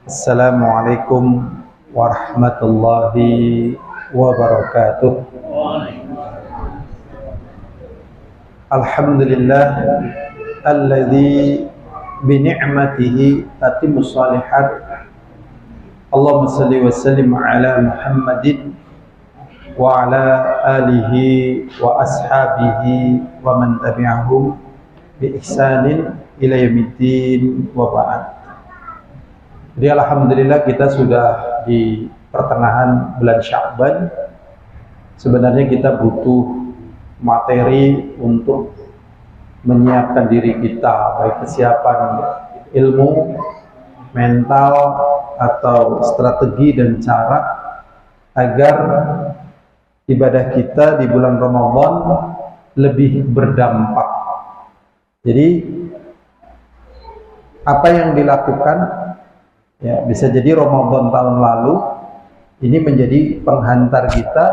Assalamualaikum warahmatullahi wabarakatuh. Alhamdulillah alladzi bi ni'matihi tatimmus shalihat. Allahumma shalli wa sallim ala Muhammadin wa ala alihi wa ashabihi wa man tabi'ahum bi ihsanin ila yaumiddin wa ba'd. Jadi alhamdulillah kita sudah di pertengahan bulan Sya'ban. Sebenarnya kita butuh materi untuk menyiapkan diri kita, baik kesiapan ilmu, mental, atau strategi dan cara agar ibadah kita di bulan Ramadan lebih berdampak. Jadi apa yang dilakukan, ya, bisa jadi Ramadan tahun lalu ini menjadi penghantar kita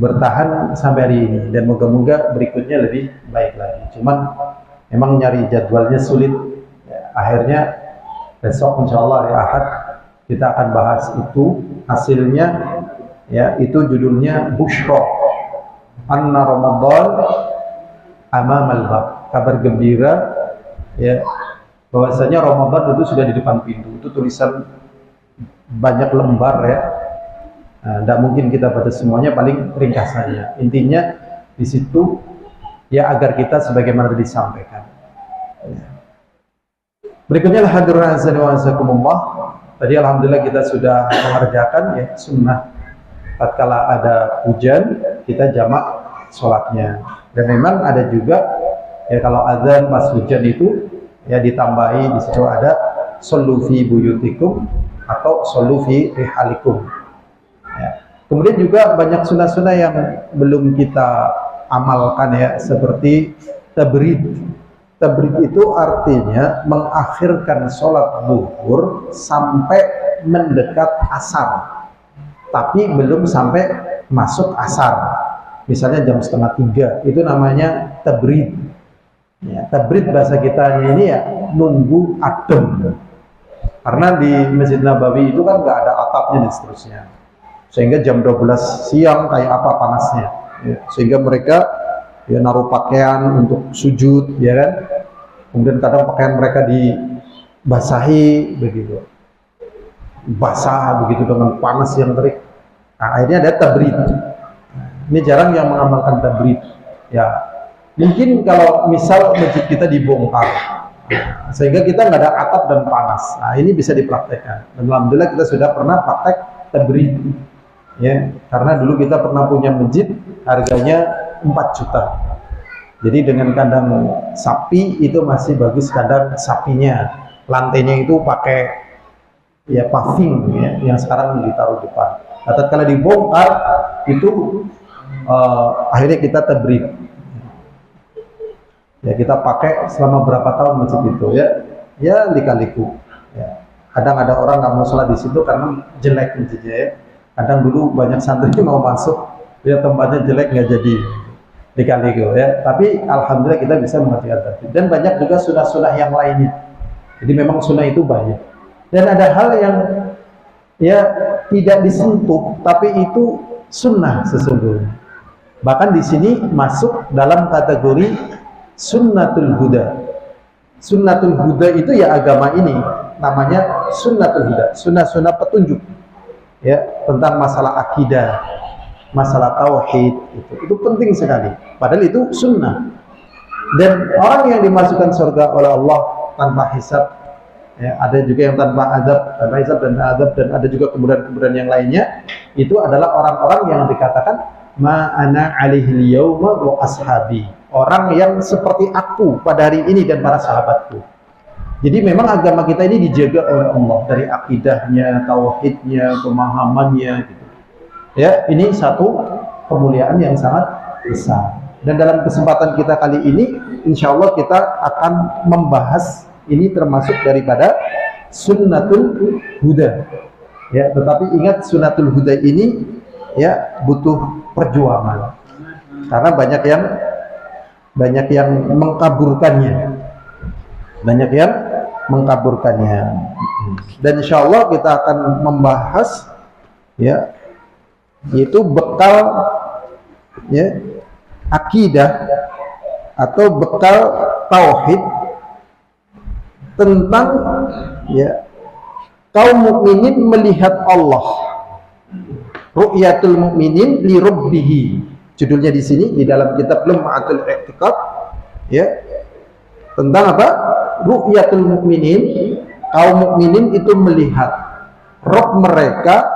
bertahan sampai hari ini, dan moga-moga berikutnya lebih baik lagi. Cuman memang nyari jadwalnya sulit, ya, akhirnya besok insya Allah hari Ahad kita akan bahas itu. Hasilnya, ya, itu judulnya Bushra Anna Ramadan Amamal Bab, kabar gembira, ya, bahwasanya Ramadan itu sudah di depan pintu. Itu tulisan banyak lembar, ya. Nah, tidak mungkin kita baca semuanya, paling ringkasannya. Intinya di situ, ya, agar kita sebagaimana disampaikan. Ya. Berikutnya alhamdulillah azakumullah. Tadi alhamdulillah kita sudah mengerjakan, ya, sunnah. Tatkala ada hujan kita jamak sholatnya. Dan memang ada juga, ya, kalau azan pas hujan itu, ya, ditambahi di situ ada shollu fi buyutikum atau shollu fi rihalikum. Ya. Kemudian juga banyak sunnah-sunnah yang belum kita amalkan, ya, seperti tabrid. Tabrid itu artinya mengakhirkan sholat zuhur sampai mendekat asar, tapi belum sampai masuk asar. Misalnya jam 2:30, itu namanya tabrid. Ya, tabrid bahasa kita ini, ya, nunggu adem. Karena di Masjid Nabawi itu kan nggak ada atapnya dan seterusnya, sehingga jam 12 siang kayak apa panasnya, ya, sehingga mereka, ya, naruh pakaian untuk sujud, ya kan. Kemudian kadang pakaian mereka dibasahi begitu, basah begitu dengan panas yang terik. Nah, akhirnya ada tabrid. Ini jarang yang mengamalkan tabrid, ya. Mungkin kalau misal masjid kita dibongkar, sehingga kita nggak ada atap dan panas, nah, ini bisa dipraktekkan. Dan alhamdulillah kita sudah pernah praktek tabrid, ya, karena dulu kita pernah punya masjid harganya 4 juta. Jadi dengan kandang sapi itu masih bagus, kandang sapinya, lantainya itu pakai, ya, paving, ya, yang sekarang ditaruh depan. Nah, tatkala dibongkar itu akhirnya kita tabrid, ya, kita pakai selama berapa tahun masjid itu, ya, ya, lika-liku, ya. Kadang ada orang nggak mau sholat di situ karena jelek masjidnya, ya. Kadang dulu banyak santri mau masuk, ya, tempatnya jelek nggak jadi, lika-liku, ya. Tapi alhamdulillah kita bisa mengerjakan tadi. Dan banyak juga sunnah-sunnah yang lainnya. Jadi memang sunnah itu banyak. Dan ada hal yang, ya, tidak disentuh, tapi itu sunnah sesungguhnya. Bahkan di sini masuk dalam kategori sunnatul huda. Sunnatul huda itu, ya, agama ini namanya sunnatul huda, sunnah-sunnah petunjuk, ya, tentang masalah akidah, masalah tauhid, itu penting sekali. Padahal itu sunnah. Dan orang yang dimasukkan surga oleh Allah tanpa hisab, ya, ada juga yang tanpa hisab dan azab, dan ada juga kemudahan-kemudahan yang lainnya. Itu adalah orang-orang yang dikatakan ma ana alaihi yauma wa ashabi, orang yang seperti aku pada hari ini dan para sahabatku. Jadi memang agama kita ini dijaga oleh Allah dari akidahnya, tauhidnya, pemahamannya, gitu. Ya, ini satu kemuliaan yang sangat besar. Dan dalam kesempatan kita kali ini, insya Allah kita akan membahas ini termasuk daripada sunnatul huda. Ya, tetapi ingat sunnatul huda ini, ya, butuh perjuangan. Karena banyak yang mengkaburkannya. Dan insya Allah kita akan membahas ya, yaitu bekal ya akidah atau bekal tauhid tentang ya kaum mukminin melihat Allah. Ru'yatul mukminin li rabbih. Judulnya di sini di dalam kitab Lum'atul I'tiqad ya. Tentang apa? Ru'yatul mukminin, kaum mukminin itu melihat Rabb mereka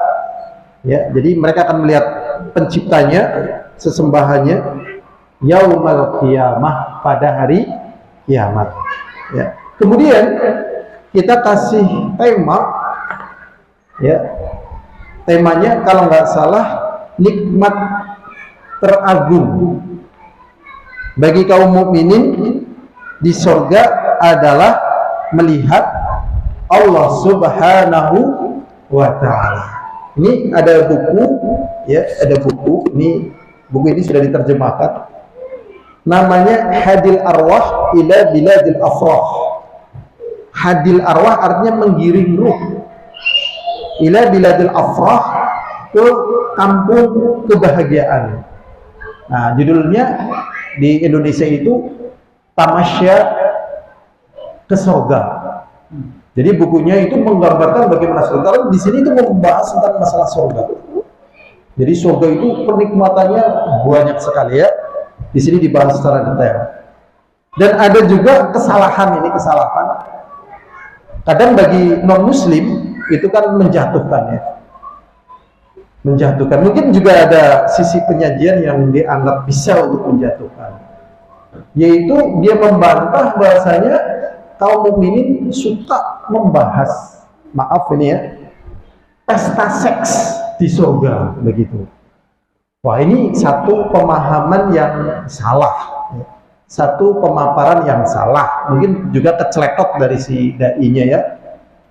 ya. Jadi mereka akan melihat penciptanya, sesembahannya yaumal qiyamah, pada hari kiamat ya. Kemudian kita kasih tema ya. Temanya kalau nggak salah nikmat teragung bagi kaum mukminin di surga adalah melihat Allah Subhanahu wa taala. Ini ada buku ya, ada buku. Buku ini sudah diterjemahkan. Namanya Hadil Arwah ila Biladil Afrah. Hadil Arwah artinya menggiring ruh ila Biladil Afrah, ke kampung kebahagiaan. Nah, judulnya di Indonesia itu Tamasya ke Surga. Jadi bukunya itu menggambarkan bagaimana surga. Karena di sini itu membahas tentang masalah surga. Jadi surga itu penikmatannya banyak sekali ya. Di sini dibahas secara detail. Dan ada juga kesalahan, ini kesalahan. Kadang bagi non-muslim itu kan menjatuhkan ya. Menjatuhkan. Mungkin juga ada sisi penyajian yang dianggap bisa untuk menjatuhkan. Yaitu dia membantah bahasanya kaum mukminin suka membahas, maaf ini ya, pesta seks di surga begitu. Wah, ini satu pemahaman yang salah, satu pemaparan yang salah. Mungkin juga keceletot dari si dai-nya ya.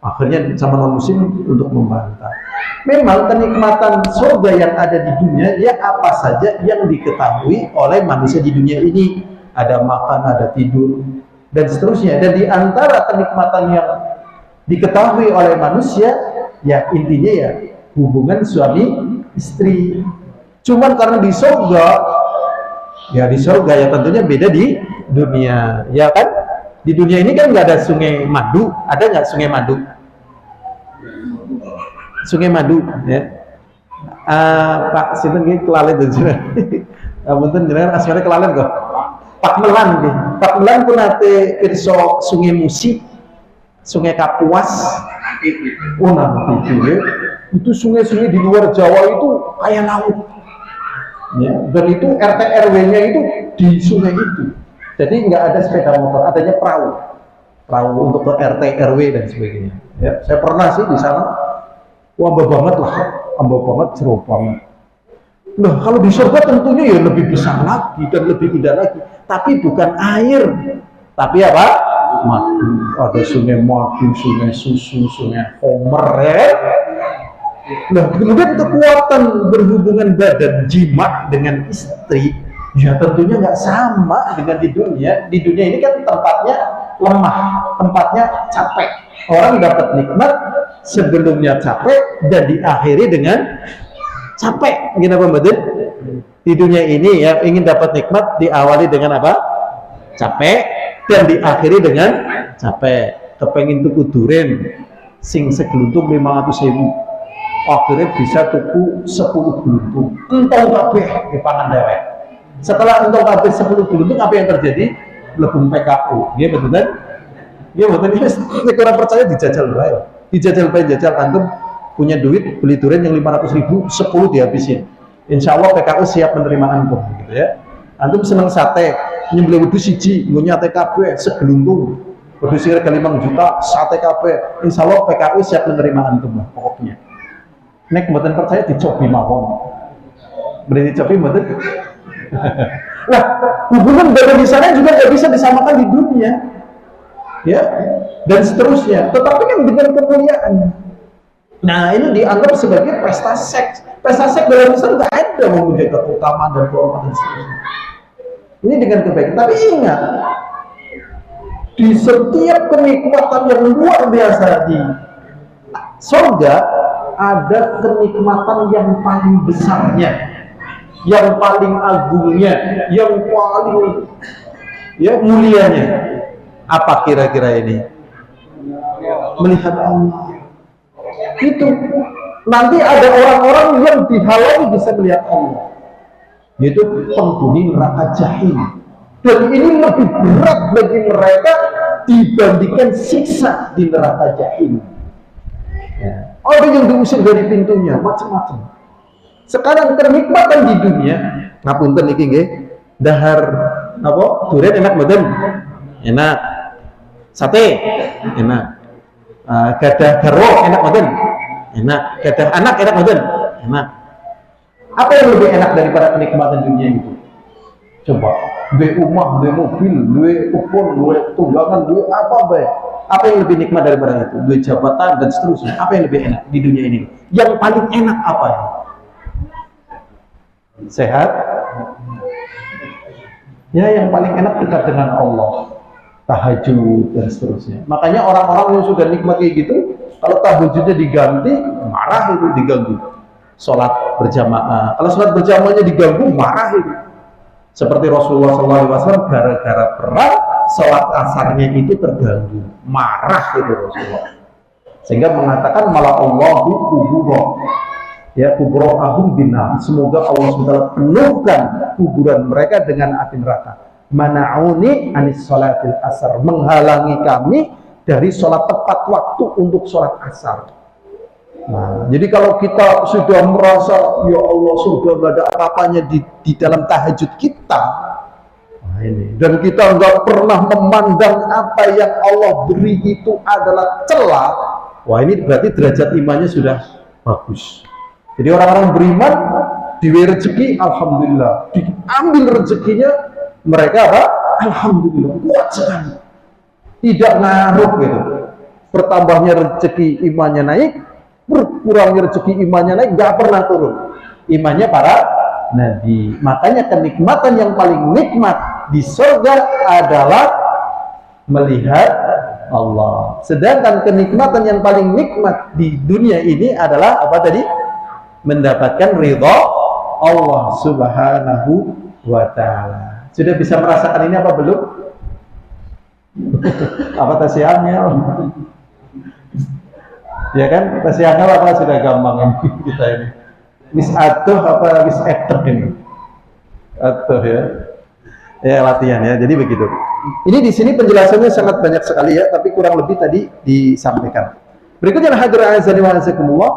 Akhirnya sama non muslim untuk membantah. Memang kenikmatan surga yang ada di dunia ya apa saja yang diketahui oleh manusia di dunia ini. Ada makan, ada tidur, dan seterusnya. Dan di antara kenikmatan yang diketahui oleh manusia, ya intinya ya hubungan suami istri. Cuman karena di surga ya tentunya beda di dunia, ya kan? Di dunia ini kan nggak ada sungai madu, ada nggak sungai madu? Sungai madu, ya. Pak sinten nggih kelalen tuh. Punten jenengan asmane kelalen kok. Pak Melan nggih. Pak Melan pun nate pirsa Sungai Musi, Sungai Kapuas. Oh nanti itu sungai-sungai di luar Jawa itu kayak laut. Ya, dan itu RT RW-nya itu di sungai itu. Jadi nggak ada sepeda motor, adanya perahu untuk ke RT RW dan sebagainya. Ya, saya pernah sih di sana. Wah, ambah banget, seru banget. Nah, kalau di surga tentunya ya lebih besar lagi dan lebih indah lagi. Tapi bukan air, tapi apa? Madu. Ada sungai madu, sungai susu, sungai homer ya. Nah, kemudian kekuatan berhubungan badan jima dengan istri, ya tentunya nggak sama dengan di dunia. Di dunia ini kan tempatnya lemah, tempatnya capek. Orang dapat nikmat sebelumnya capek dan diakhiri dengan capek. Gimana Pak Badun? Di dunia ini ya ingin dapat nikmat diawali dengan apa? Capek dan diakhiri dengan capek. Kepengin tuku duren sing segeluntung 500.000. Akhirnya bisa tuku 10 geluntung. Entong kabeh dipangan dewek. Setelah entong kabeh 10 geluntung, apa yang terjadi? Lebung PKU. Nggih betul kan? Nggih betul. Nek ora percaya dijajal wae. Dijajal antum punya duit beli durian yang 500.000, 10 dihabisin. Insya Allah PKU siap menerima antum gitu ya. Antum seneng sate, nyembelih wedhus siji, nggo nyate kabeh segeluntung. Wedhus harga 5 juta, sate kabeh. Insya Allah PKU siap menerima antum lah pokoknya. Nek mboten percaya dicobi mawon. Beri dicobi mboten. Nah, hubungan badan di sana juga nggak bisa disamakan di dunia. Ya, dan seterusnya. Tetapi kan dengan kemuliaan. Nah, ini dianggap sebagai pesta seks. Pesta seks dalam Islam nggak ada menjaga keutamaan dan kehormatan seterusnya. Ini dengan kebaikan. Tapi ingat, di setiap kenikmatan yang luar biasa di Surga ada kenikmatan yang paling besarnya, yang paling agungnya, yang paling mulianya. Apa kira-kira ini? Melihat Allah. Itu nanti ada orang-orang yang dihalangi bisa melihat Allah, yaitu penghuni neraka jahim. Dan ini lebih berat bagi mereka dibandingkan siksa di neraka jahim. Ada yang diusir dari pintunya, macam-macam. Sekarang kenikmatan di dunia, ngapunten iki nggih, dahar apa? Durian enak mboten? Enak. Sate enak. Gadah garwo enak mboten? Enak. Gadah anak enak mboten? Enak. Apa yang lebih enak daripada kenikmatan dunia itu? Coba, duwe rumah, duwe mobil, duwe kupon, duwe tunggangan, duwe apa bae. Apa yang lebih nikmat daripada itu? Duwe jabatan dan seterusnya. Apa yang lebih enak di dunia ini? Yang paling enak apa ya? Sehat? Ya, yang paling enak dekat dengan Allah, tahajud dan seterusnya. Makanya orang-orang yang sudah nikmat kayak gitu, kalau tahajudnya diganti, marah itu, diganggu. Sholat berjamaah, kalau sholat berjamaahnya diganggu, marah itu. Seperti Rasulullah SAW gara-gara perang, sholat asarnya itu terganggu, marah itu Rasulullah. Sehingga mengatakan malah Allahu kuburo, ya kuburo ahum bina. Semoga Allah SWT penuhkan kuburan mereka dengan api neraka. Mana'uni anis sholatil asar, menghalangi kami dari sholat tepat waktu untuk sholat asar. Nah, jadi kalau kita sudah merasa ya Allah sudah gak ada apa-apanya di dalam tahajud kita, nah ini, dan kita nggak pernah memandang apa yang Allah beri itu adalah celah, wah ini berarti derajat imannya sudah bagus. Jadi orang-orang beriman diberi rezeki, alhamdulillah, diambil rezekinya mereka apa? Alhamdulillah, kuat sekali, tidak ngaruh gitu. Bertambahnya rezeki imannya naik, berkurangnya rezeki imannya naik, nggak pernah turun imannya para nabi. Makanya kenikmatan yang paling nikmat di surga adalah melihat Allah. Sedangkan kenikmatan yang paling nikmat di dunia ini adalah apa tadi? Mendapatkan ridha Allah Subhanahu wa ta'ala. Sudah bisa merasakan ini apa belum? Apa tasihannya? Ya kan, tasihannya apa sudah gampang ini kita ini. Wis atuh apa wis etek ini? Atuh ya. Ya latihan ya. Jadi begitu. Ini di sini penjelasannya sangat banyak sekali ya, tapi kurang lebih tadi disampaikan. Berikutnya hadirin azani wa azakumullah.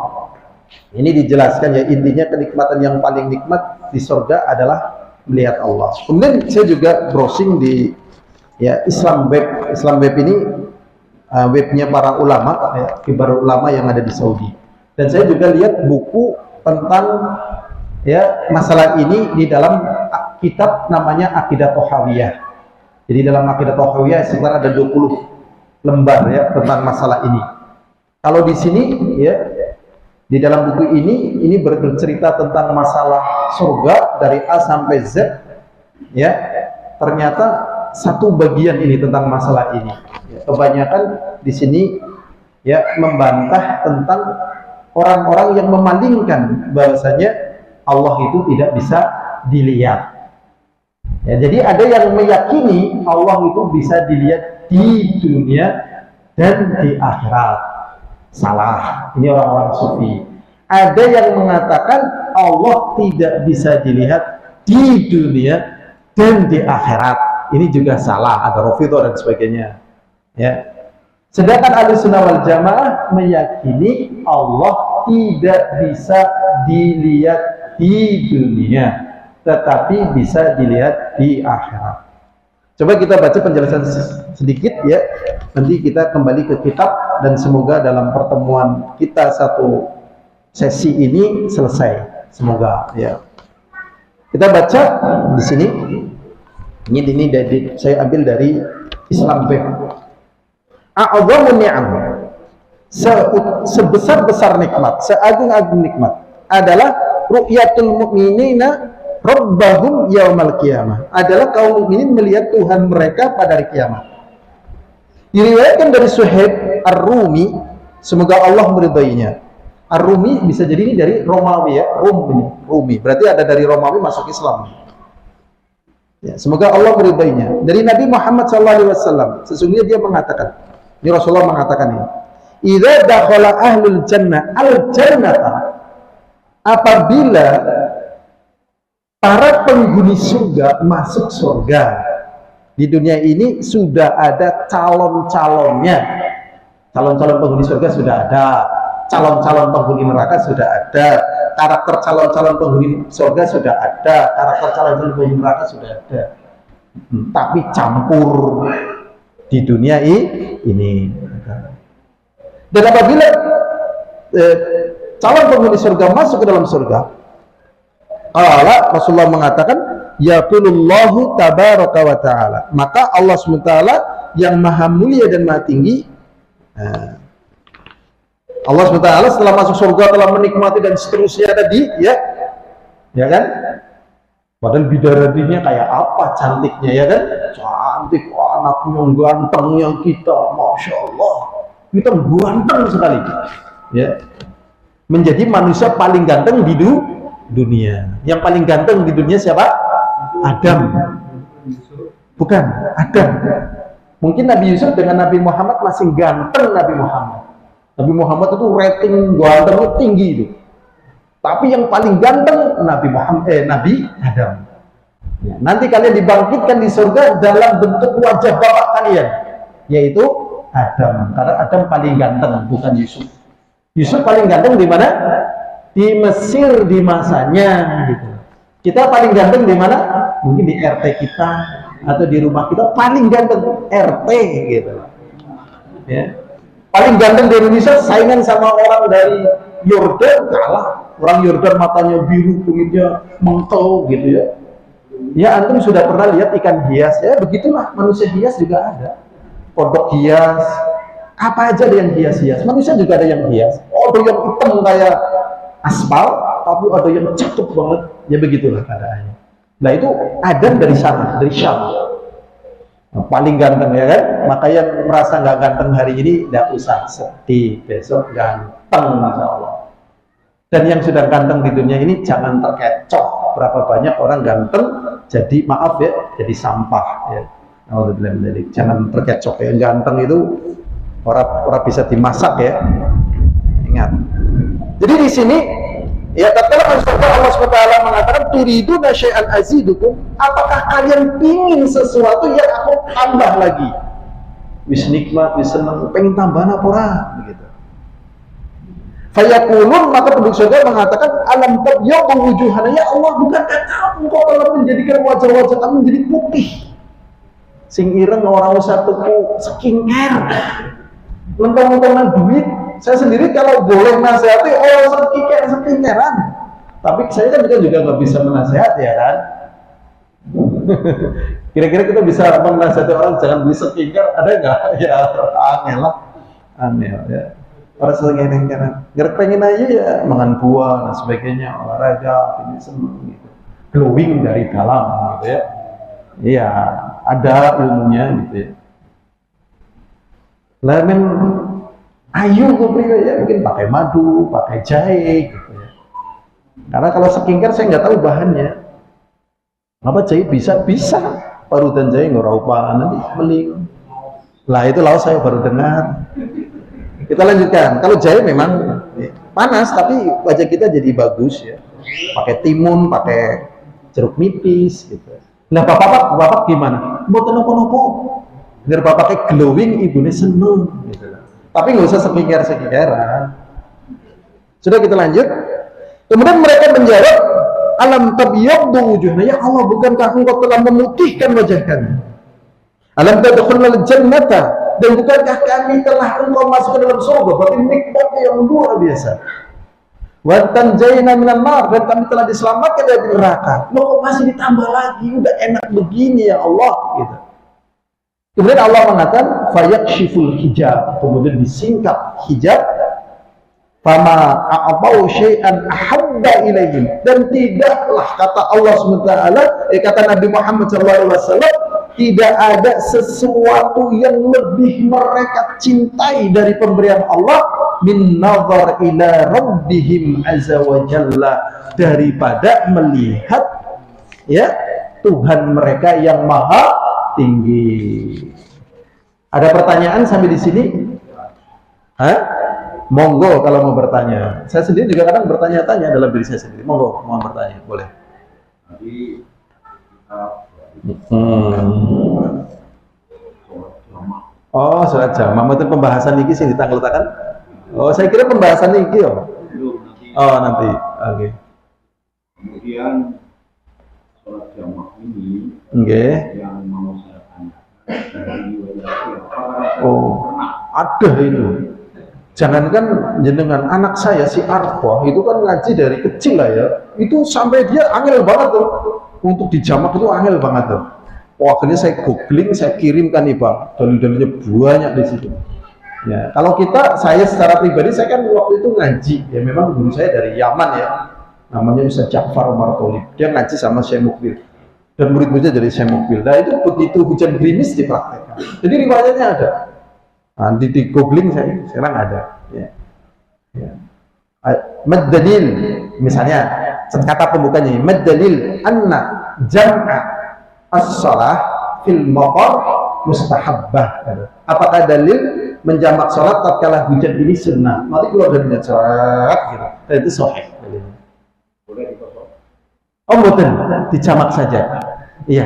Ini dijelaskan ya, intinya kenikmatan yang paling nikmat di surga adalah melihat Allah. Kemudian saya juga browsing di ya Islam Web. Islam Web ini webnya para ulama, kibar ulama yang ada di Saudi. Dan saya juga lihat buku tentang ya masalah ini di dalam kitab namanya Aqidah Thahawiyah. Jadi dalam Aqidah Thahawiyah sekitar ada 20 lembar ya tentang masalah ini. Kalau di sini ya di dalam buku ini bercerita tentang masalah surga dari A sampai Z ya. Ternyata satu bagian ini tentang masalah ini. Kebanyakan di sini ya membantah tentang orang-orang yang memalingkan bahwasanya Allah itu tidak bisa dilihat. Ya, jadi ada yang meyakini Allah itu bisa dilihat di dunia dan di akhirat. Salah. Ini orang-orang sufi. Ada yang mengatakan Allah tidak bisa dilihat di dunia dan di akhirat. Ini juga salah. Ada Rafidhah dan sebagainya. Ya. Sedangkan Ahlussunnah wal Jamaah meyakini Allah tidak bisa dilihat di dunia, tetapi bisa dilihat di akhirat. Coba kita baca penjelasan sedikit ya. Nanti kita kembali ke kitab dan semoga dalam pertemuan kita satu sesi ini selesai. Semoga ya. Kita baca di sini. Ini saya ambil dari Islam Web. A'adhamu ni'am, sebesar-besar nikmat, seagung-agung nikmat adalah ru'yatul mu'minina rabbahum yaumal qiyamah, adalah kaum mukminin melihat Tuhan mereka pada hari kiamat. Diriwayatkan dari Suhaib Ar-Rumi, Semoga Allah meridainya. Ar-Rumi bisa jadi ini dari Romawi ya, Rumi. Berarti ada dari Romawi masuk Islam. Ya, semoga Allah meridainya. Dari Nabi Muhammad SAW, sesungguhnya dia mengatakan, ini Rasulullah mengatakan ini, idza dakhala ahlul jannah al-jannata, apabila para penghuni surga masuk surga, di dunia ini sudah ada calon-calonnya. Calon-calon penghuni surga sudah ada, calon-calon penghuni neraka sudah ada, karakter calon-calon penghuni surga sudah ada, karakter calon-calon penghuni neraka sudah ada. Tapi campur di dunia ini. Dan apabila calon penghuni surga masuk ke dalam surga, Allah Rasulullah mengatakan, yaqulullahu tabaraka wa ta'ala, maka Allah SWT yang maha mulia dan maha tinggi, Allah SWT setelah masuk surga telah menikmati dan seterusnya tadi ya kan, padahal bidadarinya kayak apa cantiknya ya kan, cantik, anaknya gantengnya kita, Masya Allah, kita ganteng sekali ya, menjadi manusia paling ganteng di dunia. Yang paling ganteng di dunia siapa? Adam. Bukan, Adam. Mungkin Nabi Yusuf dengan Nabi Muhammad masih ganteng. Nabi Muhammad itu rating gantengnya tinggi itu. Tapi yang paling ganteng Nabi Adam. Ya, nanti kalian dibangkitkan di surga dalam bentuk wajah bapak kalian, yaitu Adam. Karena Adam paling ganteng, bukan Yusuf. Yusuf paling ganteng di mana? Di Mesir di masanya gitu. Kita paling ganteng di mana? Mungkin di RT kita atau di rumah kita paling ganteng RT gitu. Ya. Paling ganteng di Indonesia saingan sama orang dari Yordan, kalah. Orang Yordan matanya biru, kulitnya mengkel gitu ya. Ya, antum sudah pernah lihat ikan hias ya, begitulah manusia hias juga ada. Kodok hias, apa aja ada yang hias-hias. Manusia juga ada yang hias. Ada yang hitam kayak aspal, tapi ada yang cakep banget. Ya begitulah keadaannya. Nah itu Adam dari sana, dari Syam. Nah, paling ganteng ya kan. Maka yang merasa nggak ganteng hari ini tidak usah sedih, besok ganteng Masya Allah. Dan yang sudah ganteng di dunia ini jangan terkecoh. Berapa banyak orang ganteng jadi maaf ya, jadi sampah ya. Jangan terkecoh ya. Ganteng itu orang bisa dimasak ya. Ingat. Jadi di sini ya, tatkala Allah SWT mengatakan turiduna syai'an azidukum, apakah kalian pingin sesuatu yang aku tambah lagi? Wis nikmat, wis seneng, pengen tambahan apa ora begitu. Fayaqulun, maka penduduk surga mengatakan alam tabyadu wujuhana, ya Allah, bukankah kamu kau telah menjadikan wajah-wajah kami menjadi putih? Sing ireng orang usah tuku skincare, lempeng-lempengan duit. Saya sendiri kalau boleh nasihati orang skincarean, tapi saya kan juga nggak bisa menasihati ya kan. Kira-kira kita bisa menasihati orang jangan beli skincare, ada nggak? Ya aneh ya. Orang skincarean, pengen aja ya makan buah dan sebagainya, olahraga, ini seneng gitu, glowing dari dalam gitu ya. Iya, ada ilmunya gitu ya. Lain ayo gue ya, mungkin pakai madu, pakai jahe gitu ya. Karena kalau skincare saya nggak tahu bahannya. Apa jahe bisa parutan jahe nggak apa nanti meling. Lah itu lalu saya baru dengar. Kita lanjutkan. Kalau jahe memang panas tapi wajah kita jadi bagus ya. Pakai timun, pakai jeruk nipis gitu. Nah bapak gimana? Mau nopo-nopo. Biar bapaknya glowing, ibunya seneng gitu. Tapi nggak usah skincare-skincarean. Sudah, kita lanjut. Kemudian mereka menjawab, alam tabyaddu wujuhna, ya Allah, bukankah engkau telah memutihkan wajah kami? Alam tadkhulul jannata, dan bukankah kami telah engkau masuk ke dalam surga? Berarti nikmatnya yang luar biasa. Wa tanjayna minan nar, dan kami telah diselamatkan dari neraka. Loh, kok masih ditambah lagi? Udah enak begini ya Allah gitu. Kemudian Allah mengatakan fayakshiful hijab, kemudian disingkap hijab, fama a'tau syai'an ahabba ilaihim, dan tidaklah kata Allah SWT, kata Nabi Muhammad SAW, tidak ada sesuatu yang lebih mereka cintai dari pemberian Allah min nazar ila rabbihim azza wa jalla, daripada melihat ya Tuhan mereka yang maha tinggi. Ada pertanyaan sampai di sini? Hah? Monggo kalau mau bertanya. Saya sendiri juga kadang bertanya-tanya dalam diri saya sendiri. Monggo, mau bertanya, boleh. Jadi Oh, sholat jamaah itu pembahasan ini sih ditanggal-tanggal. Oh, saya kira pembahasan ini oh. Oh, nanti. Oke. Kemudian sholat jamaah ini yang mau saya tanyakan dari oh, ada itu. Jangankan jenengan, anak saya si Arfa itu kan ngaji dari kecil lah ya, itu sampai dia angel banget tuh untuk dijamak, itu angel banget tuh. Oh, akhirnya saya googling, saya kirimkan nih Bang, dalil-dalilnya banyak di situ. Ya, kalau saya secara pribadi, saya kan waktu itu ngaji, ya memang guru saya dari Yaman ya, namanya Ustaz Ja'far Umar Tholib, dia ngaji sama Syekh Mukbil, dan murid-muridnya dari Syekh Mukbil. Nah itu begitu hujan gerimis dipraktekkan, jadi riwayatnya ada. Nanti di googling saya sekarang ada ya. Ya. Mad-dalil misalnya kata pembukanya, mad-dalil anna jam'a as-shalah fil maqar mustahabbah. Apakah dalil menjamak salat tatkala hujan ini sunnah? Nanti keluar dari salat gitu. Dan itu sahih dalilnya. boleh dikosong. Oh betul, dijamak saja. Iya.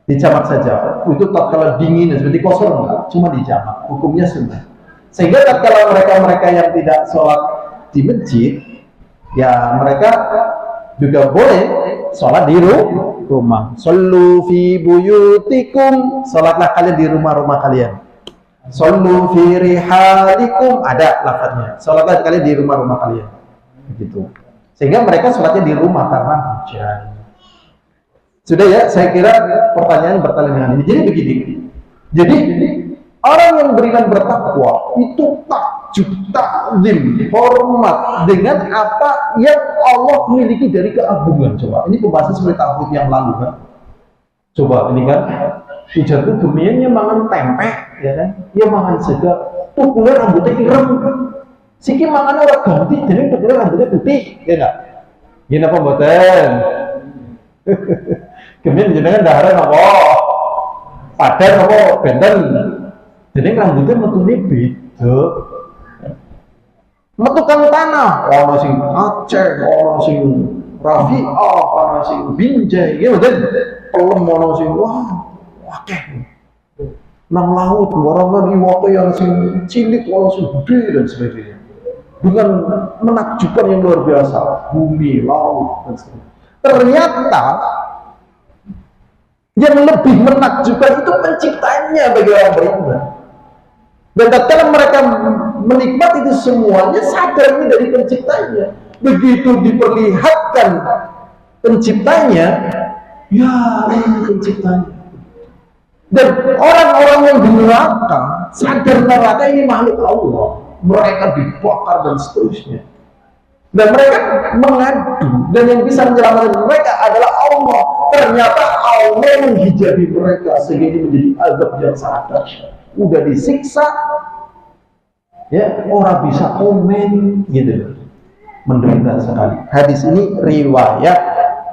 Dijamak saja. Itu tatkala dingin seperti kosong enggak, cuma dijamak. Hukumnya sunnah. Sehingga tatkala mereka-mereka yang tidak sholat di masjid, ya mereka juga boleh sholat di rumah. Shollu fi buyutikum, sholatlah kalian di rumah-rumah kalian. Shollu fi rihalikum, ada lafadznya. Sholatlah kalian di rumah-rumah kalian. Begitu. Sehingga mereka sholatnya di rumah karena hujan. Sudah ya, saya kira pertanyaan bertanya dengan ini. Jadi begini. Jadi orang yang beriman bertakwa itu takjub, takzim, hormat dengan apa yang Allah miliki dari keagungan. Coba, ini pembahasan seperti tauhid yang lalu kan. Coba ini kan, hujan itu gemiannya mangan tempe, ya kan? Dia mangan sega, tukulnya rambutnya irem. Siki mangan orang ganti, jadi tukulnya rambutnya putih, ya enggak? Gini apa mboten? Kemudian jenengan daharan apa? Padan apa? Benten. Jadi rambutnya metune beda. Metukan tanah, ono sing Aceh, ono sing Rafi'ah, ono sing Binjai, gitu kan? Pelem ono sing wah, akeh. Nang laut, orang iwake yang sing cilik, ono sing gede dan sebagainya. Dengan menakjubkan yang luar biasa, bumi, laut dan sebagainya. Ternyata yang lebih menakjubkan itu penciptanya bagi orang beriman. Dan tatkala mereka menikmati itu semuanya, sadar ini dari penciptanya. Begitu diperlihatkan penciptanya, ya ini penciptanya. Dan orang-orang yang di neraka sadar neraka ini makhluk Allah, mereka dibakar dan seterusnya. Dan mereka mengadu, dan yang bisa menyelamatkan mereka adalah Allah. Ternyata Allah menghijabi mereka sehingga ini menjadi azab yang sangat dahsyat. Udah disiksa, ya orang bisa komen gitu, menderita sekali. Hadis ini riwayat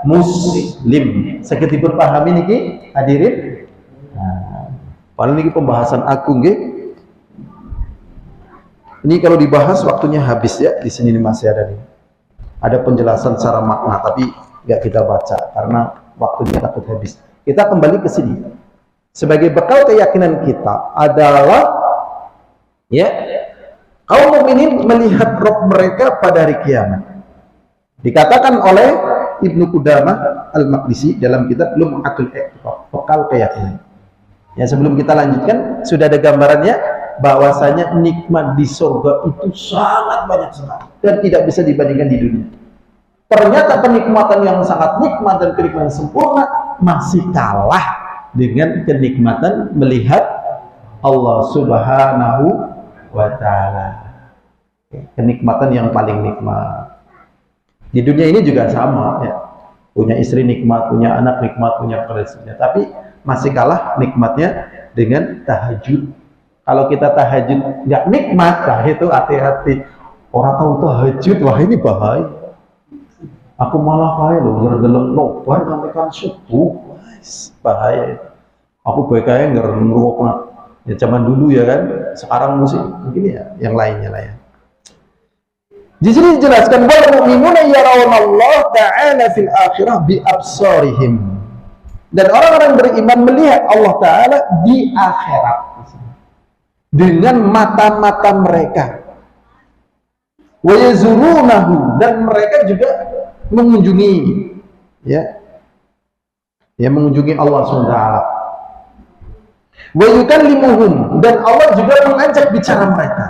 Muslim. Seketipun pahami niki hadirin. Nah, paling ini pembahasan agung nggih. Ini kalau dibahas waktunya habis ya, di sini masih ada nih. Ada penjelasan secara makna, tapi nggak kita baca karena waktunya takut habis. Kita kembali ke sini. Sebagai bekal keyakinan kita adalah ya, kaum mukminin melihat Rabb mereka pada hari kiamat. Dikatakan oleh Ibnu Qudamah Al-Maqdisi dalam kitab Lum'atul I'tiqad, bekal keyakinan. Ya, sebelum kita lanjutkan, sudah ada gambarannya bahwasanya nikmat di surga itu sangat banyak sekali dan tidak bisa dibandingkan di dunia. Ternyata kenikmatan yang sangat nikmat dan kenikmatan sempurna masih kalah dengan kenikmatan melihat Allah Subhanahu wa ta'ala. Kenikmatan yang paling nikmat di dunia ini juga sama ya. Punya istri nikmat, punya anak nikmat, punya pekerjaan. Tapi masih kalah nikmatnya dengan tahajud. Kalau kita tahajud nggak nikmat, nah itu hati-hati. Orang tahu tahajud, wah ini bahaya. Aku malah kaya loh, ngerdelok nobar nanti kan subuh, bahaya. Aku baiknya ngerungok, ya zaman dulu ya kan. Sekarang musik mungkin ya yang lainnya lah ya. Di sini dijelaskan wal mu'minuna yarawnallaha ta'ala fil akhirah bi absarihim. Dan orang-orang beriman melihat Allah Ta'ala di akhirat dengan mata-mata mereka. Wa yazurunahu, dan mereka juga mengunjungi ya mengunjungi Allah SWT. Wa yukallimuhum, dan Allah juga mengajak bicara mereka.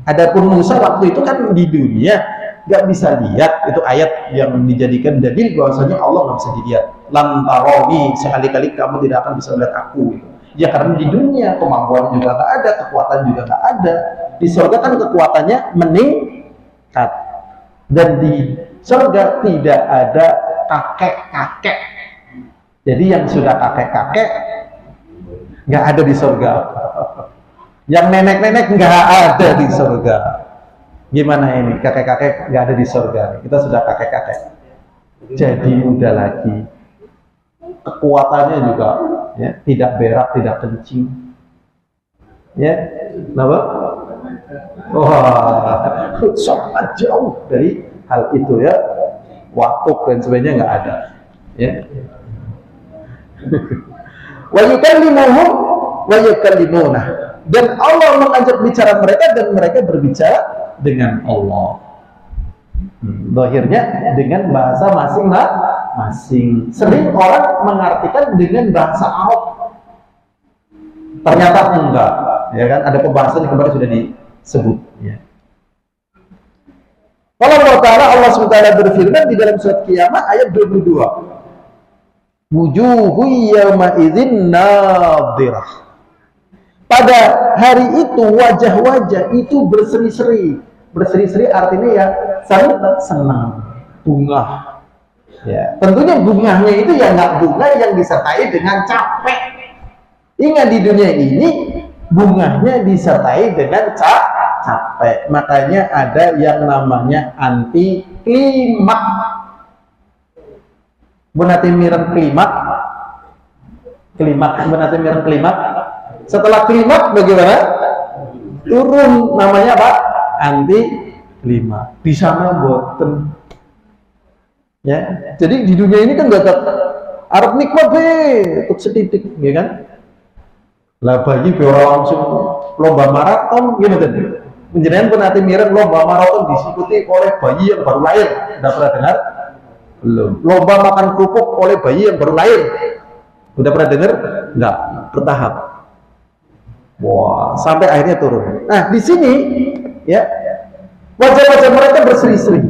Adapun Musa waktu itu kan di dunia nggak bisa lihat, itu ayat yang dijadikan dalil bahwasanya Allah nggak bisa dilihat. Lam taroni, sekali-kali kamu tidak akan bisa melihat aku. Ya karena di dunia kemampuan juga nggak ada, kekuatan juga nggak ada. Di surga kan kekuatannya meningkat, dan di surga tidak ada kakek-kakek. Jadi yang sudah kakek-kakek nggak ada di surga. Yang nenek-nenek nggak ada di surga. Gimana ini? Kakek-kakek nggak ada di surga. Kita sudah kakek-kakek. Jadi muda lagi. Kekuatannya juga ya, tidak berak, tidak kencing. Ya, kenapa? Wah, sangat jauh dari hal itu ya. Watuk dan sebagainya nggak ada. Ya. Wa yukallimuhum wa yukallimuna. Dan Allah mengajak bicara mereka dan mereka berbicara dengan Allah. Zahirnya dengan bahasa masing-masing. Sering orang mengartikan dengan bahasa Arab. Ternyata enggak, ya kan? Ada pembahasan yang kemarin sudah disebut. Ya. Kalau Allah SWT berfirman di dalam surat Qiyamah ayat 22. Wujuhu yawma idzin nadhirah. Pada hari itu wajah-wajah itu berseri-seri. Berseri-seri artinya ya senang, bunga. Ya, tentunya bunganya itu ya nggak bunga yang disertai dengan capek. Ingat di dunia ini bunganya disertai dengan capek. Makanya ada yang namanya anti klimak. Benati mireng klimak. Benati mireng klimak. Setelah klimak bagaimana? Turun, namanya apa? Anti klimak. Di sana boten. Ya, jadi di dunia ini kan gak arep nikmat untuk setitik, ya kan? Lah bayi orang langsung lomba maraton gimana tadi? Menjenengan penati mireng lomba maraton diikuti oleh bayi yang baru lahir. Udah pernah dengar? Belum. Lomba makan kerupuk oleh bayi yang baru lahir. Udah pernah dengar? Enggak, bertahap. Wah, sampai akhirnya turun. Nah, di sini ya wajah-wajah mereka berseri-seri.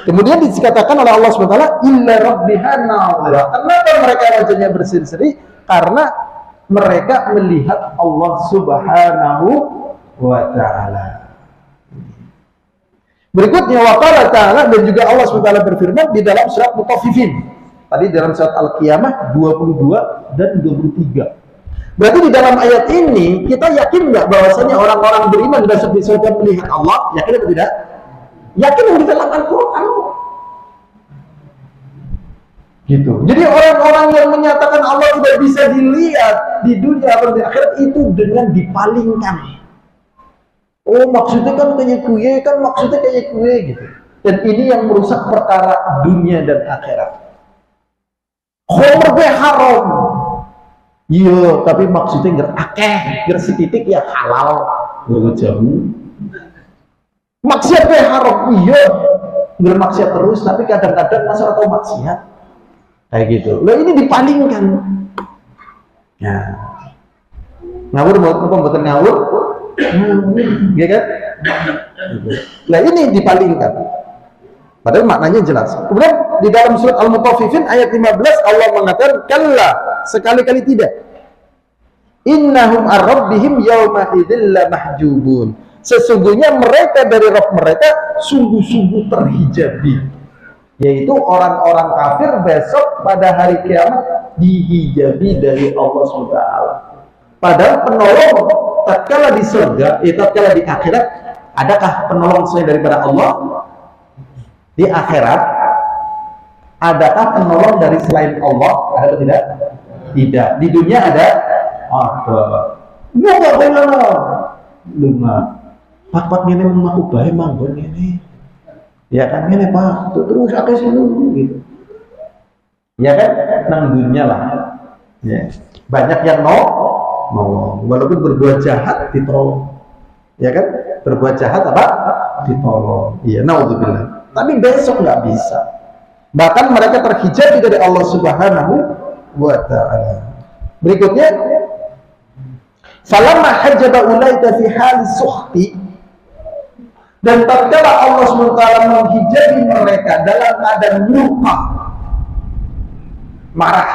Kemudian dikatakan oleh Allah SWT, illa rabbiha nawara. Kenapa mereka wajahnya berseri-seri? Karena mereka melihat Allah Subhanahu wa ta'ala. Berikutnya waqala ta'ala, dan juga Allah SWT berfirman di dalam surat Mutaffifin. Tadi dalam surat Al-Qiyamah 22 dan 23. Berarti di dalam ayat ini kita yakin nggak bahwasanya orang-orang beriman dan surga melihat Allah? Yakin atau tidak? Yakin yang di dalam Al-Quran. Gitu. Jadi orang-orang yang menyatakan Allah tidak bisa dilihat di dunia atau di akhirat itu dengan dipalingkan. Oh maksudnya kan kayak gue, kan maksudnya kayak gue gitu. Dan ini yang merusak perkara dunia dan akhirat. Khomer be haram. Iya, tapi maksudnya nggak akeh, nggak setitik ya halal, nggak jauh. Maksiat be haram, iya, nggak maksiat terus, tapi kadang-kadang masalah tahu maksiat, kayak gitu. Lah ini dipalingkan. Ya, ngawur bukan ngawur, ya kan? Lah ini dipalingkan. Padahal maknanya jelas. Kemudian di dalam surat Al-Mutaffifin ayat 15 Allah mengatakan kalla, sekali-kali tidak. Innahum ar-rabbihim yawma idzil mahjubun. Sesungguhnya mereka dari Rabb mereka sungguh-sungguh terhijabi. yaitu orang-orang kafir besok pada hari kiamat dihijabi dari Allah SWT. Padahal penolong tatkala di surga, tatkala di akhirat, adakah penolong selain daripada Allah? Di akhirat adakah penolong dari selain Allah? Ada atau tidak? Tidak. Di dunia ada? Ada. Enggak benar. Lunga. Pak ngene mau bae manggon ngene. Ya kan ngene Pak, terus akeh sini gitu. Ya kan nang dunia lah. Ya. Banyak yang nolong. Walaupun berbuat jahat ditolong. Ya kan? Berbuat jahat apa? Ditolong. Iya, naudzubillah. Tapi besok nggak bisa. Bahkan mereka terhijab dari Allah Subhanahu wa ta'ala. Berikutnya, falamma hajjaba ulaika fi hali sukhti, dan tatkala Allah SWT menghijabi mereka dalam keadaan murka, marah,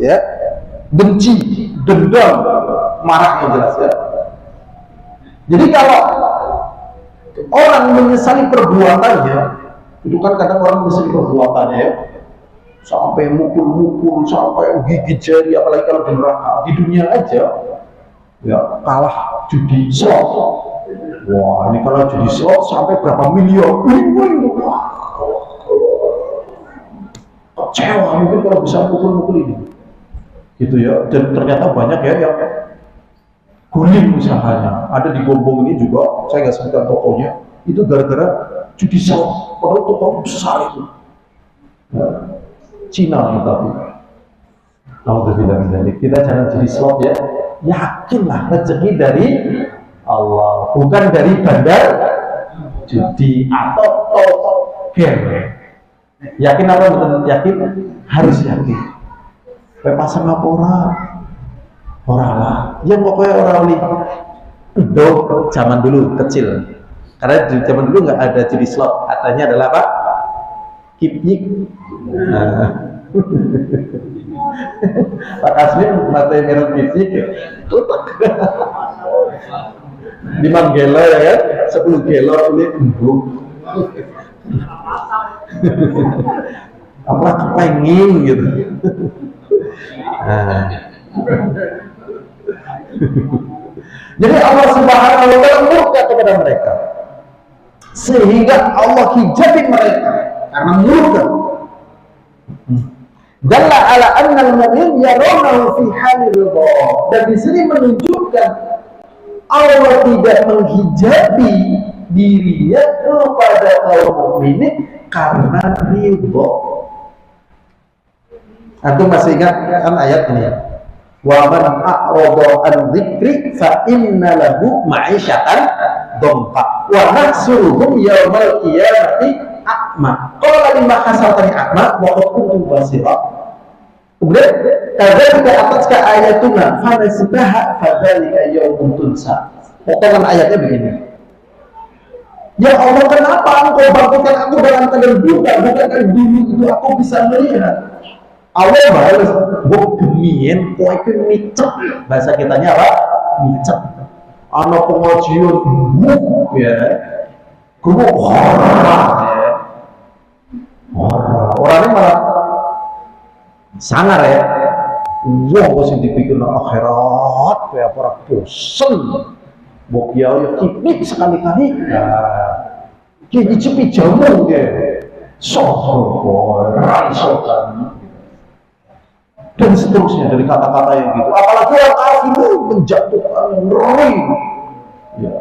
ya, benci, dendam, marah yang jelas ya. Jadi kalau orang menyesali perbuatannya, itu kan kadang orang menyesali perbuatannya ya, sampai mukul-mukul, sampai gigit jari, apalagi kalau di neraka. Di dunia aja ya kalah judi slot. Wah, ini kalau judi slot sampai berapa miliar, kecewa mungkin kalau bisa mukul-mukul ini gitu ya. Dan ternyata banyak ya yang guling usahanya. Ada di Gombong ini juga, saya nggak sebutkan tokonya, itu gara-gara judi slot. Padahal toko besar itu ya, Cina tapi alhamdulillah, kita jangan judi slot ya. Yakinlah rezeki dari Allah, bukan dari bandar judi atau game. Yakin apa betul? Yakin, harus yakin. Kayak pasang apa orang lah, yang pokoknya orang ini. Zaman dulu kecil, karena di zaman dulu nggak ada judi slot, katanya adalah apa? Kipnyik. Pak Kasmin matanya merah kipnyik, tutup. 5 gelo ya kan, 10 gelo ini embuk. Apa kepengen gitu. Jadi Allah Subhanahu wa ta'ala murka kepada mereka, sehingga Allah hijabi mereka karena murka. Dalla ala anna al-mu'min yarawnahu fi hali ridha. Dan di sini menunjukkan Allah tidak menghijabi dirinya kepada kaum mukminin karena ridha. Antum masih ingat kan ayat ini? Wa man a'rada an dzikri fa inna lahu ma'isyatan dhanqa wa nahsuruhum yaumal qiyamati a'ma. Qala lima hasatani a'ma wa qad kuntum basira. Kemudian kadzalika atatka ayatuna fa nasbaha fadzalika yaumun tunsa. Potongan ayatnya begini. Ya Allah, kenapa engkau bangkitkan aku dalam keadaan buta? Bukankah dulu itu aku bisa melihat? Allah balas, gue gemien, kowe itu micet. Bahasa kitanya apa? Micet. Ana pengajian gemuk ya. Gemuk horor ya. Horor. Orangnya malah sangar ya. Wah, kok sing dipikir nang akhirat kayak ora bosen. Mbok ya kipik sekali-kali. Nah, iki cepi jamu ya. Sopo raisokan. Dan seterusnya dari kata-kata yang gitu. Apalagi orang kafir itu menjatuhkan ngeri. Ya,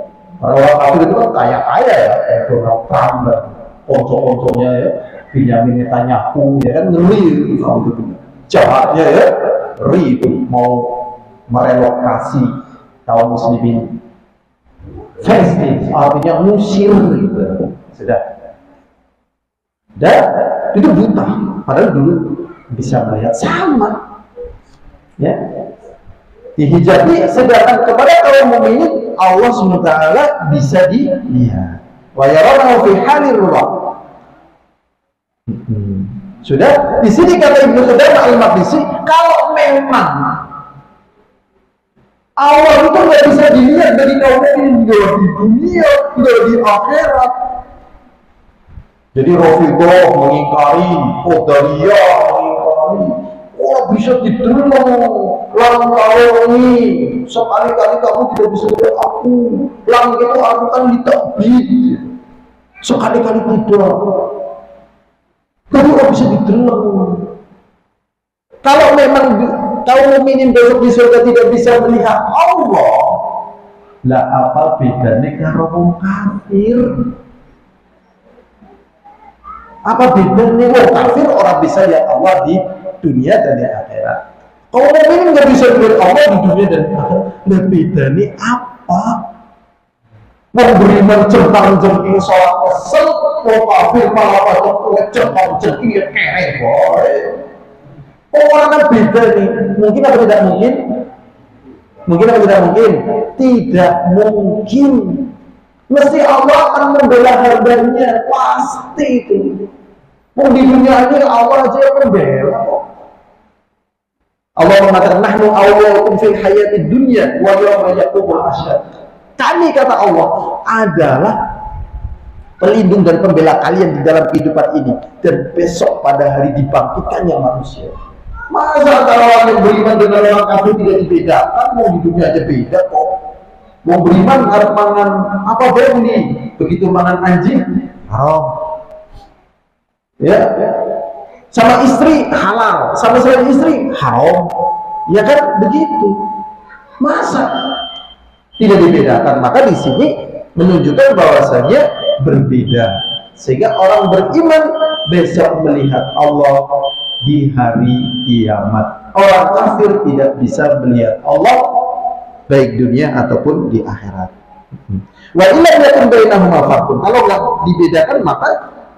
orang kafir itu kan kaya-kaya ya, kayak Donald Trump dan konco-konconya ya, Benjamin Netanyahu ya kan ngeri itu. Jahatnya ya, ngeri itu mau merelokasi kaum muslimin. Festive artinya ngusir gitu. Sudah. Dan itu buta. Padahal dulu bisa melihat sama. Ya, dihijabi. Sedangkan kepada kaum mukminin Allah SWT bisa dilihat. Wa yarawnahu fi halir ruwa. Sudah. Di sini kata Ibnu Qudamah al-Maqdisi, kalau memang Allah itu nggak bisa dilihat dari kaum mukminin, nggak di dunia, nggak di akhirat, Jadi Rafidhah mengingkari, Qadariyah mengingkari. Oh, bisa diterima lang kalau ini sekali-kali kamu tidak bisa lihat aku. Lang itu aku kan ditakbir. Sekali-kali tidak. Tapi kok bisa diterima? Kalau memang kaum mukminin besok di surga tidak bisa melihat Allah, lah apa bedanya karo wong kafir? Apa bedanya wong kafir orang bisa lihat Allah di dunia dan di akhirat? Kaum mukminin nggak bisa lihat Allah di dunia dan di akhirat. Lah bedanya apa? Wong beriman jempang-jemping sholat kesel, wong kafir malah pada jempang-jemping ya kere boy. Orang beda nih, mungkin atau tidak mungkin? Mungkin atau tidak mungkin? Tidak mungkin. Mesti Allah akan membela hambanya, pasti itu. Mau di dunia ini Allah aja yang membela kok. Allah mengatakan, nahnu awliyakum fil hayatid dunya wa yawma yaqumul asyhad. Kami, kata Allah, adalah pelindung dan pembela kalian di dalam kehidupan ini dan besok pada hari dibangkitkannya manusia. Masa kalau orang yang beriman dengan orang kafir tidak dibedakan? Mau hidupnya aja beda kok. Mau beriman harus mangan apa berani? Begitu mangan anjing haram. Ya, sama istri halal, sama selain istri haram. Ya kan begitu. Masa tidak dibedakan? Maka di sini menunjukkan bahwasanya berbeda. Sehingga orang beriman besok melihat Allah di hari kiamat. Orang kafir tidak bisa melihat Allah baik dunia ataupun di akhirat. Wa illa yakun bainahuma farqun. Kalau nggak dibedakan maka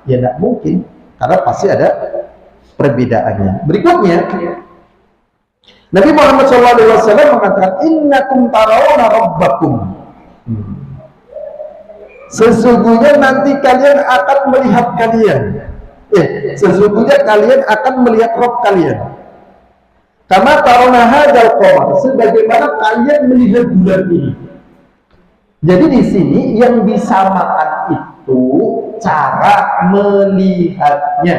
ya tidak mungkin, karena pasti ada perbedaannya. Berikutnya Nabi Muhammad SAW mengatakan, innakum tarawna rabbakum. Sesungguhnya nanti kalian akan melihat sesungguhnya kalian akan melihat Rabb kalian. Kama tarawna hadzal qamar, sebagaimana kalian melihat bulan ini. Jadi di sini yang disamakan itu cara melihatnya.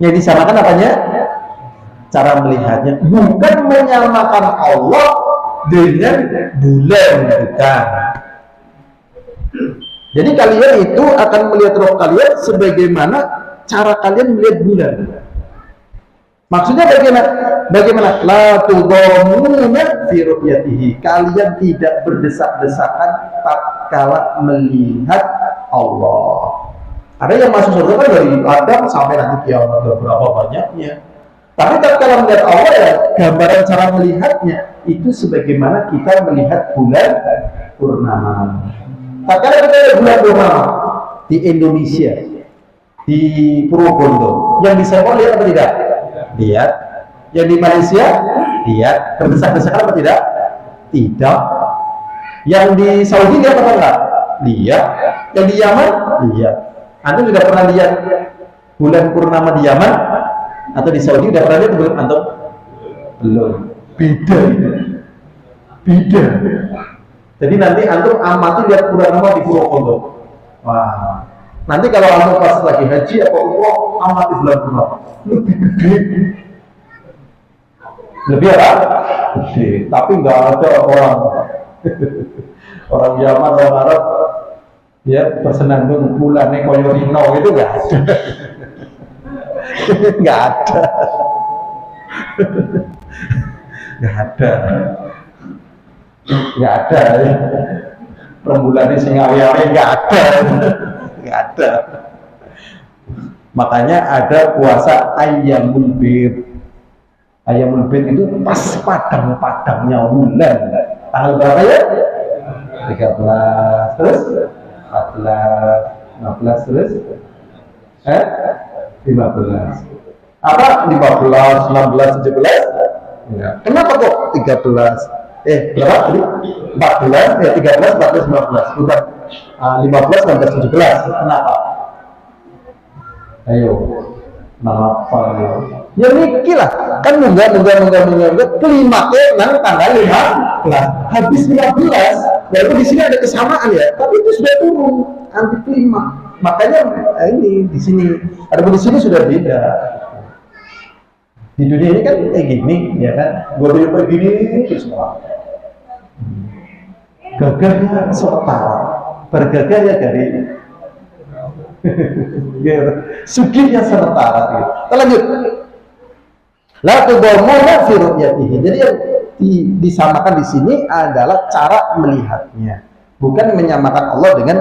Yang disamakan apanya? Cara melihatnya, bukan menyamakan Allah dengan bulan, bukan. Jadi kalian itu akan melihat Rabb kalian sebagaimana cara kalian melihat bulan. Maksudnya bagaimana? La tudhamuna fi ru'yatihi. Kalian tidak berdesak-desakan tatkala melihat Allah. Ada yang masuk surga kan dari Adam sampai nanti kiamat, berapa banyaknya. Tapi tatkala melihat Allah ya gambaran cara melihatnya itu sebagaimana kita melihat bulan purnama. Tatkala kita lihat bulan purnama di Indonesia, di Purwokerto, yang bisa lihat apa tidak? Lihat. Yang di Malaysia lihat. Terdesak-desakan apa tidak? Tidak. Yang di Saudi lihat apa enggak? Lihat. Yang di Yaman lihat. Anda sudah pernah lihat bulan purnama di Yaman atau di Saudi? Sudah pernah lihat belum antum? Belum. Beda. Beda. Jadi nanti antum amati lihat purnama di Purwokerto. Wah. Nanti kalau antum pas lagi haji apa umroh amati bulan purnama. Lebih gede. Lebih apa? Gede. Tapi nggak ada orang Yaman, orang Arab ya bersenandung bulannya koyo rino itu nggak ada. Nggak ada. Nggak ada. Nggak ada ya. Rembulannya singawi-awi nggak ada. Nggak ada. Makanya ada puasa Ayyamul Bid. Ayyamul Bid itu pas padang-padangnya bulan. Tanggal berapa ya? 13, terus 14, 15, terus 15. Apa? 15, 16, 17? Enggak. Kenapa kok 13? Berapa tadi? 14, 13, 14, 15. Bukan 15, 16, 17. Kenapa? Ayo. Kenapa ya? Ya mikir lah. Kan munggah. Klimaknya nanti tanggal 15. Habis 15. Walaupun di sini ada kesamaan ya, tapi itu sudah turun. anti klimaks. Makanya ini di sini, ada di sini sudah beda. Di dunia ini kan kayak gini, ya kan? Gua bilang begini terus semua. Gagahnya setara, bergagah ya dari sugihnya setara. Gitu. Kita lanjut. La tudamuna fi ru'yatihi. Jadi yang disamakan di sini adalah cara melihatnya, bukan menyamakan Allah dengan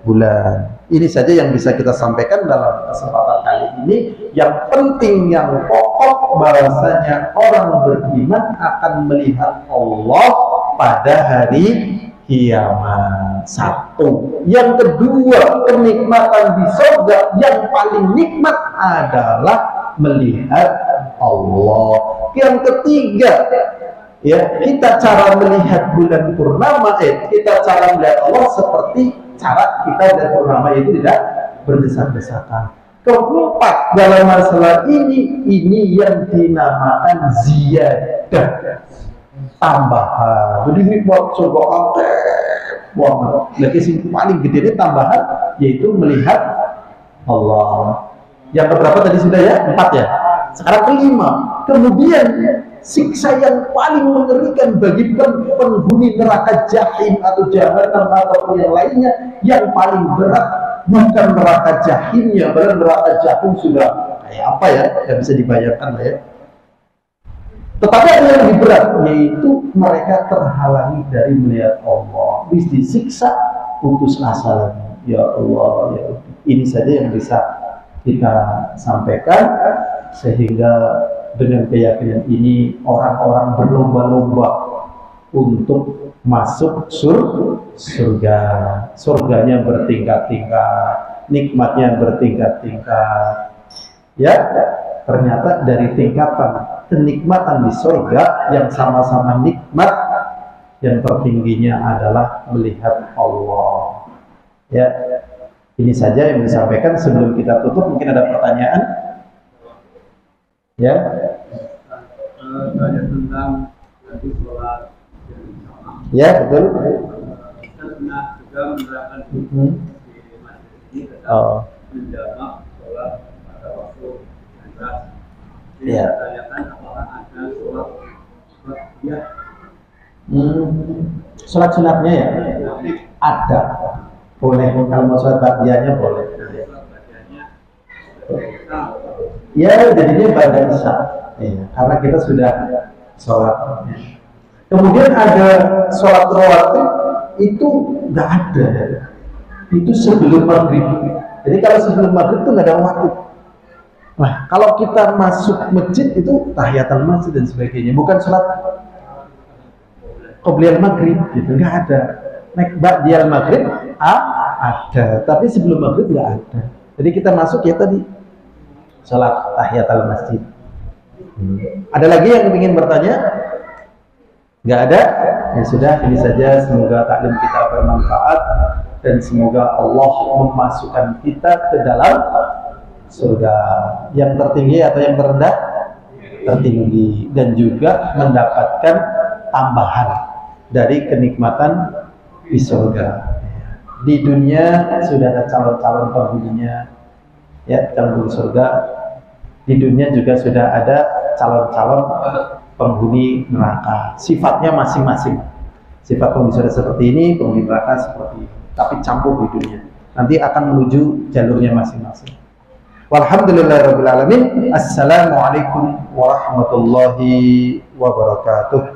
bulan. Ini saja yang bisa kita sampaikan dalam kesempatan kali ini. Yang penting, yang pokok, bahwasanya orang beriman akan melihat Allah pada hari kiamat. Satu. Yang kedua, kenikmatan di surga yang paling nikmat adalah melihat Allah. Yang ketiga, ya, kita cara melihat bulan purnama, kita cara melihat Allah seperti cara kita dan purnama itu tidak berdesak-desakan. Keempat, dalam masalah ini yang dinamakan ziyadah, tambahan. Jadi ini buat surga banget. Lagi sing paling gede ini tambahan, yaitu melihat Allah. Yang keberapa tadi sudah ya? 4 ya. Sekarang kelima. Kemudian siksa yang paling mengerikan bagi penghuni neraka jahim atau jahanam ataupun yang lainnya, yang paling berat bukan neraka jahimnya, padahal neraka jahim sudah kayak apa ya, nggak bisa dibayangkan ya. Tetapi ada yang lebih berat, yaitu mereka terhalangi dari melihat Allah, bis disiksa, putus asa lagi. Ya Allah, ya Allah. Ini saja yang bisa kita sampaikan, sehingga dengan keyakinan ini orang-orang berlomba-lomba untuk masuk surga. Surganya bertingkat-tingkat, nikmatnya bertingkat-tingkat. Ya, ternyata dari tingkatan kenikmatan di surga yang sama-sama nikmat, yang tertingginya adalah melihat Allah. Ya, ini saja yang disampaikan. Sebelum kita tutup, mungkin ada pertanyaan? Ya. Tanya tentang nanti sholat jamaah. Ya, betul. Kita pernah juga menerapkan di masjid ini tentang menjamak sholat pada waktu yang keras. Jadi ditanyakan apakah ada sholat dia? Sholat sunatnya ya? Ada. Boleh, kalau mau sholat ba'diyahnya boleh. Ya, jadinya pada isya. Iya, karena kita sudah sholat. Kemudian ada sholat rawatib, itu nggak ada. Itu sebelum maghrib. Jadi kalau sebelum maghrib itu nggak ada rawatib. Nah, kalau kita masuk masjid itu tahiyatul masjid dan sebagainya, bukan sholat qobliyah maghrib, gitu, nggak ada. Naik ba'diyal maghrib ada, tapi sebelum maghrib nggak ada. Jadi kita masuk ya tadi sholat tahiyatul masjid. Ada lagi yang ingin bertanya? Nggak ada? Ya sudah, ini saja. Semoga taklim kita bermanfaat dan semoga Allah memasukkan kita ke dalam surga yang tertinggi atau yang terendah? Tertinggi, dan juga mendapatkan tambahan dari kenikmatan di surga. Di dunia sudah ada calon-calon penghuninya, ya, calon surga. Di dunia juga sudah ada calon-calon penghuni neraka. Sifatnya masing-masing. Sifat penghuni surga seperti ini, penghuni neraka seperti ini. Tapi campur di dunia. Nanti akan menuju jalurnya masing-masing. Walhamdulillahirabbil alamin. Assalamualaikum warahmatullahi wabarakatuh.